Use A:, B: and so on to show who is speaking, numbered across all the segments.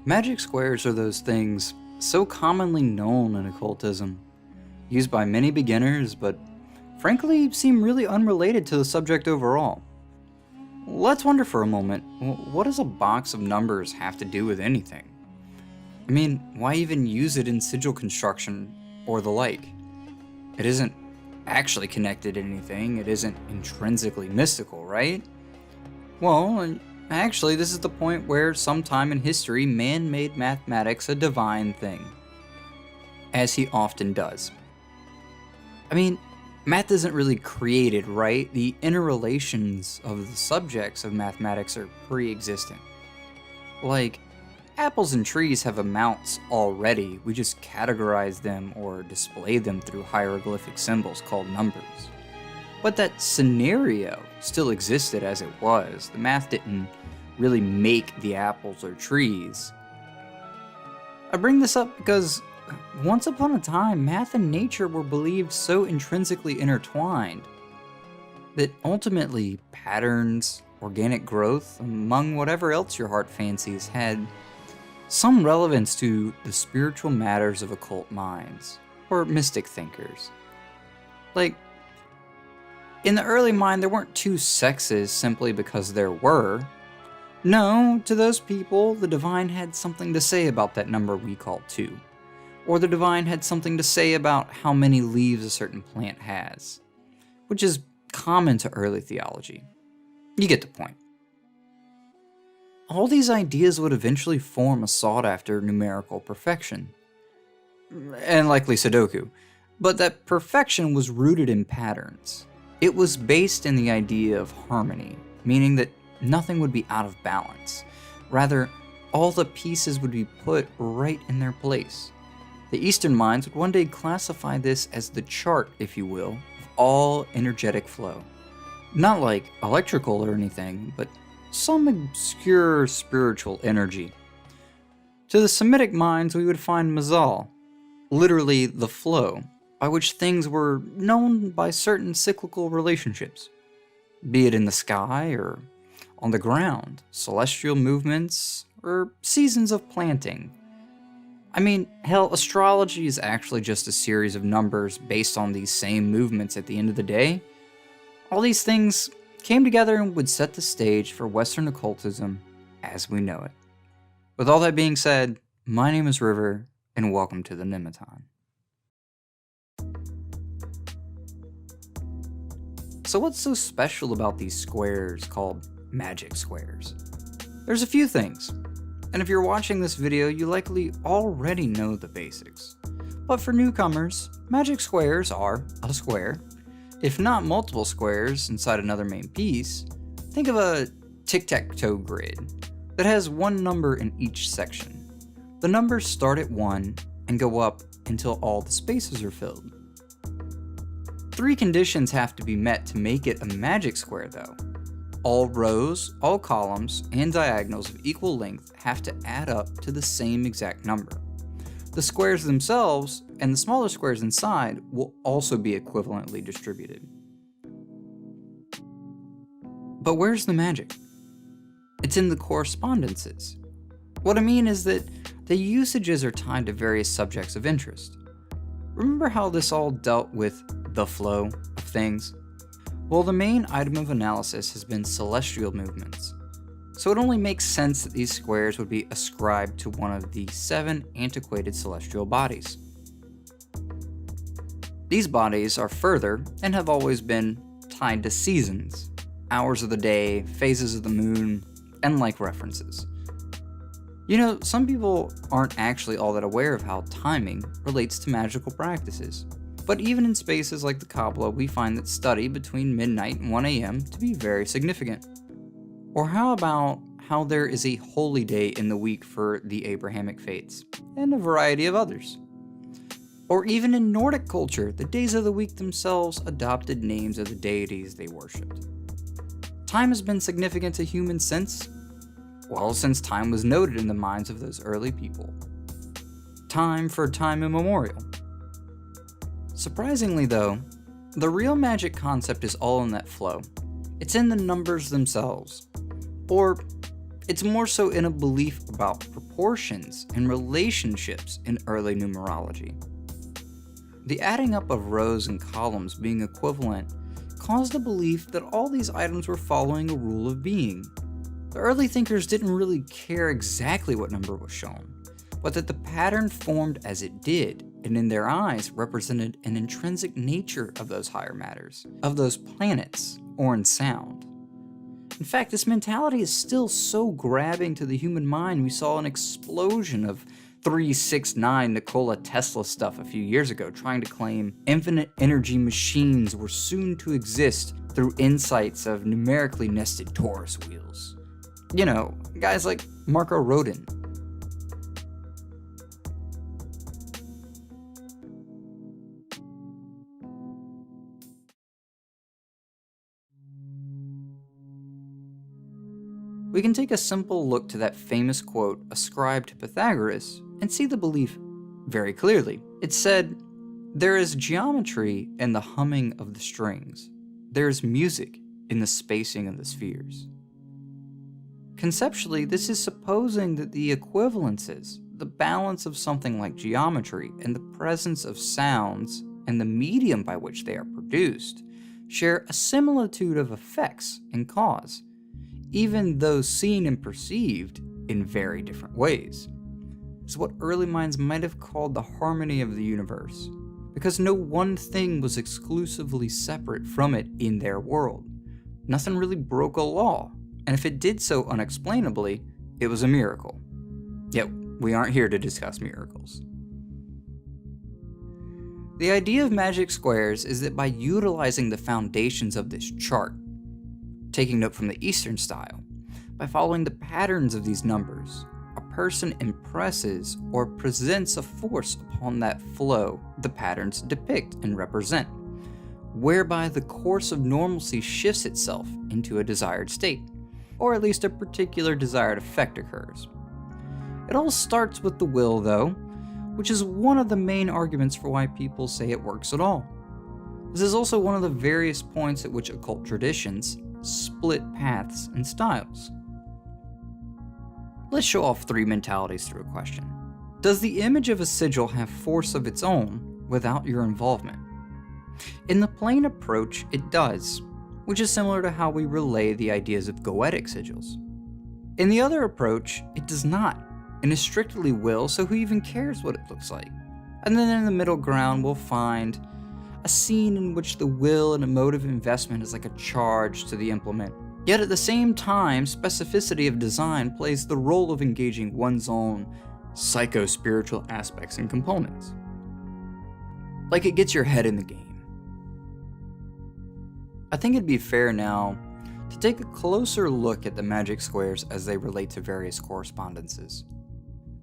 A: Magic squares are those things so commonly known in occultism, used by many beginners, but frankly seem really unrelated to the subject overall. Let's wonder for a moment, what does a box of numbers have to do with anything? I mean, why even use it in sigil construction or the like? It isn't actually connected to anything, it isn't intrinsically mystical, right? Well, actually, this is the point where sometime in history man made mathematics a divine thing, as he often does. I mean, math isn't really created, right? The interrelations of the subjects of mathematics are pre-existent. Like, apples and trees have amounts already, we just categorize them or display them through hieroglyphic symbols called numbers. But that scenario still existed as it was. The math didn't really make the apples or trees. I bring this up because once upon a time, math and nature were believed so intrinsically intertwined that ultimately patterns, organic growth, among whatever else your heart fancies, had some relevance to the spiritual matters of occult minds, or mystic thinkers. Like, in the early mind, there weren't two sexes simply because there were. No, to those people, the divine had something to say about that number we call 2. Or the divine had something to say about how many leaves a certain plant has, which is common to early theology. You get the point. All these ideas would eventually form a sought-after numerical perfection, and likely Sudoku, but that perfection was rooted in patterns. It was based in the idea of harmony, meaning that nothing would be out of balance. Rather, all the pieces would be put right in their place. The Eastern minds would one day classify this as the chart, if you will, of all energetic flow. Not like electrical or anything, but some obscure spiritual energy. To the Semitic minds, we would find mazal, literally the flow, by which things were known by certain cyclical relationships, be it in the sky or on the ground, celestial movements, or seasons of planting. I mean, hell, astrology is actually just a series of numbers based on these same movements at the end of the day. All these things came together and would set the stage for Western occultism as we know it. With all that being said, my name is River, and welcome to the Nematon. So what's so special about these squares called magic squares? There's a few things, and if you're watching this video, you likely already know the basics. But for newcomers, magic squares are a square, if not multiple squares inside another main piece. Think of a tic-tac-toe grid that has one number in each section. The numbers start at 1 and go up until all the spaces are filled. 3 conditions have to be met to make it a magic square though. All rows, all columns, and diagonals of equal length have to add up to the same exact number. The squares themselves and the smaller squares inside will also be equivalently distributed. But where's the magic? It's in the correspondences. What I mean is that the usages are tied to various subjects of interest. Remember how this all dealt with the flow of things? Well, the main item of analysis has been celestial movements. So it only makes sense that these squares would be ascribed to one of the 7 antiquated celestial bodies. These bodies are further, and have always been, tied to seasons, hours of the day, phases of the moon, and like references. You know, some people aren't actually all that aware of how timing relates to magical practices. But even in spaces like the Kabbalah, we find that study between midnight and 1 a.m. to be very significant. Or how about how there is a holy day in the week for the Abrahamic faiths, and a variety of others. Or even in Nordic culture, the days of the week themselves adopted names of the deities they worshipped. Time has been significant to humans since, well, since time was noted in the minds of those early people. Time for time immemorial. Surprisingly though, the real magic concept is all in that flow. It's in the numbers themselves. Or, It's more so in a belief about proportions and relationships in early numerology. The adding up of rows and columns being equivalent caused a belief that all these items were following a rule of being. The early thinkers didn't really care exactly what number was shown, but that the pattern formed as it did, and in their eyes represented an intrinsic nature of those higher matters, of those planets, or in sound. In fact, this mentality is still so grabbing to the human mind. We saw an explosion of 369 Nikola Tesla stuff a few years ago, trying to claim infinite energy machines were soon to exist through insights of numerically nested torus wheels. You know, guys like Marco Rodin. We can take a simple look to that famous quote ascribed to Pythagoras and see the belief very clearly. It said, "There is geometry in the humming of the strings. There is music in the spacing of the spheres." Conceptually, this is supposing that the equivalences, the balance of something like geometry, and the presence of sounds and the medium by which they are produced, share a similitude of effects and cause, even though seen and perceived in very different ways. It's what early minds might have called the harmony of the universe, because no one thing was exclusively separate from it in their world. Nothing really broke a law, and if it did so unexplainably, it was a miracle. Yet, we aren't here to discuss miracles. The idea of magic squares is that by utilizing the foundations of this chart, taking note from the Eastern style, by following the patterns of these numbers, a person impresses or presents a force upon that flow the patterns depict and represent, whereby the course of normalcy shifts itself into a desired state, or at least a particular desired effect occurs. It all starts with the will, though, which is one of the main arguments for why people say it works at all. This is also one of the various points at which occult traditions split paths and styles. Let's show off three mentalities through a question. Does the image of a sigil have force of its own without your involvement? In the plain approach, it does, which is similar to how we relay the ideas of goetic sigils. In the other approach, it does not, and is strictly will, so who even cares what it looks like? And then in the middle ground, we'll find a scene in which the will and emotive investment is like a charge to the implement. Yet at the same time, specificity of design plays the role of engaging one's own psycho-spiritual aspects and components. Like it gets your head in the game. I think it'd be fair now to take a closer look at the magic squares as they relate to various correspondences.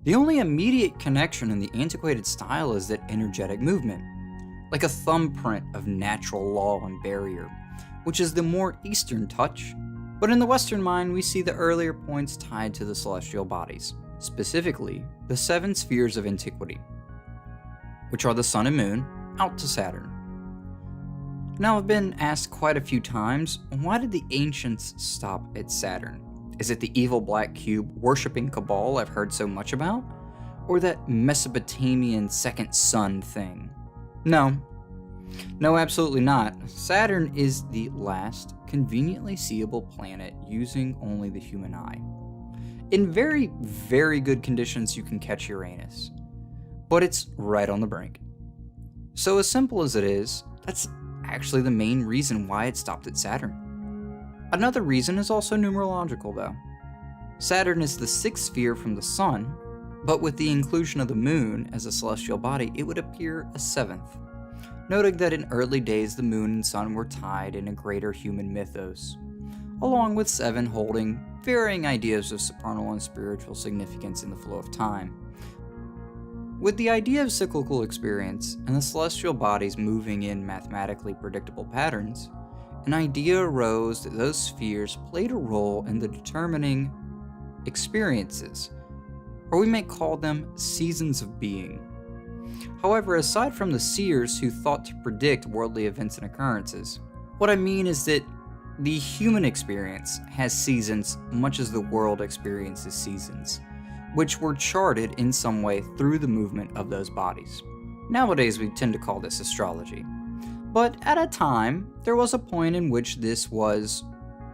A: The only immediate connection in the antiquated style is that energetic movement, like a thumbprint of natural law and barrier, which is the more Eastern touch, but in the Western mind we see the earlier points tied to the celestial bodies, specifically the 7 spheres of antiquity, which are the sun and moon, out to Saturn. Now, I've been asked quite a few times, why did the ancients stop at Saturn? Is it the evil black cube worshipping cabal I've heard so much about? Or that Mesopotamian second sun thing? No, absolutely not. Saturn is the last conveniently seeable planet using only the human eye. In very, very good conditions, you can catch Uranus, but it's right on the brink. So as simple as it is, that's actually the main reason why it stopped at Saturn. Another reason is also numerological, though. Saturn is the 6th sphere from the Sun, but with the inclusion of the Moon as a celestial body, it would appear a 7th, noting that in early days the Moon and Sun were tied in a greater human mythos, along with 7 holding varying ideas of supernal and spiritual significance in the flow of time. With the idea of cyclical experience and the celestial bodies moving in mathematically predictable patterns, an idea arose that those spheres played a role in the determining experiences, or we may call them seasons of being. However, aside from the seers who thought to predict worldly events and occurrences, what I mean is that The human experience has seasons much as the world experiences seasons, which were charted in some way through the movement of those bodies. Nowadays we tend to call this astrology. But at a time, there was a point in which this was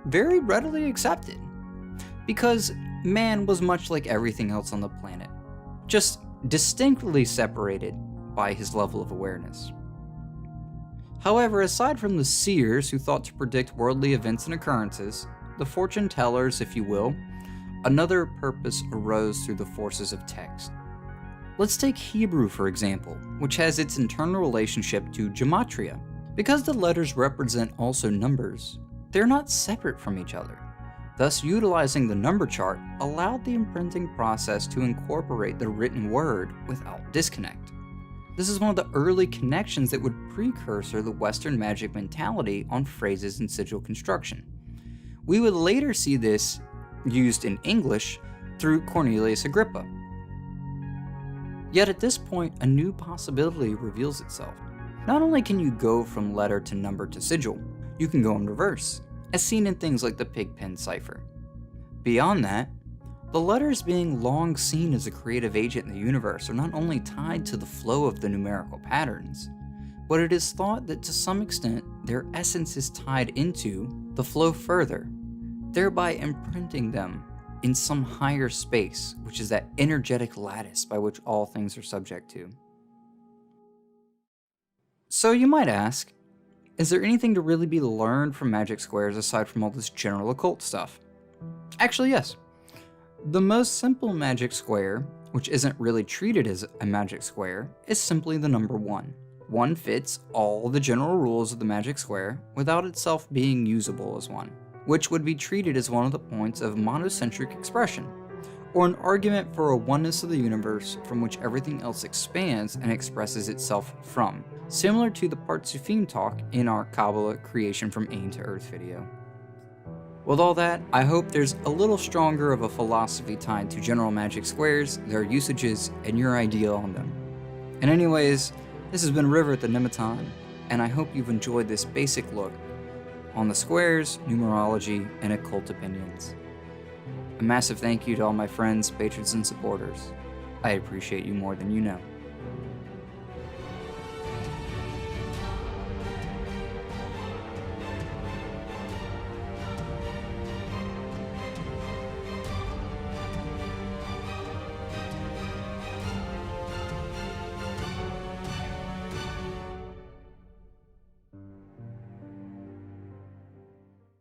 A: very readily accepted, because man was much like everything else on the planet, just distinctly separated by his level of awareness. However, aside from the seers who thought to predict worldly events and occurrences, the fortune tellers, if you will, another purpose arose through the forces of text. Let's take Hebrew, for example, which has its internal relationship to gematria. Because the letters represent also numbers, they're not separate from each other. Thus, utilizing the number chart allowed the imprinting process to incorporate the written word without disconnect. This is one of the early connections that would precursor the Western magic mentality on phrases and sigil construction. We would later see this used in English through Cornelius Agrippa. Yet at this point, a new possibility reveals itself. Not only can you go from letter to number to sigil, you can go in reverse, as seen in things like the Pigpen cipher. Beyond that, the letters being long seen as a creative agent in the universe are not only tied to the flow of the numerical patterns, but it is thought that to some extent their essence is tied into the flow further, thereby imprinting them in some higher space, which is that energetic lattice by which all things are subject to. So you might ask, is there anything to really be learned from magic squares aside from all this general occult stuff? Actually, yes. The most simple magic square, which isn't really treated as a magic square, is simply the number 1. 1 fits all the general rules of the magic square without itself being usable as one, which would be treated as one of the points of monocentric expression, or an argument for a oneness of the universe from which everything else expands and expresses itself from, similar to the Partsufim talk in our Kabbalah Creation from Ain to Earth video. With all that, I hope there's a little stronger of a philosophy tied to general magic squares, their usages, and your idea on them. And anyways, this has been River at the Nematon, and I hope you've enjoyed this basic look on the squares, numerology, and occult opinions. A massive thank you to all my friends, patrons, and supporters. I appreciate you more than you know.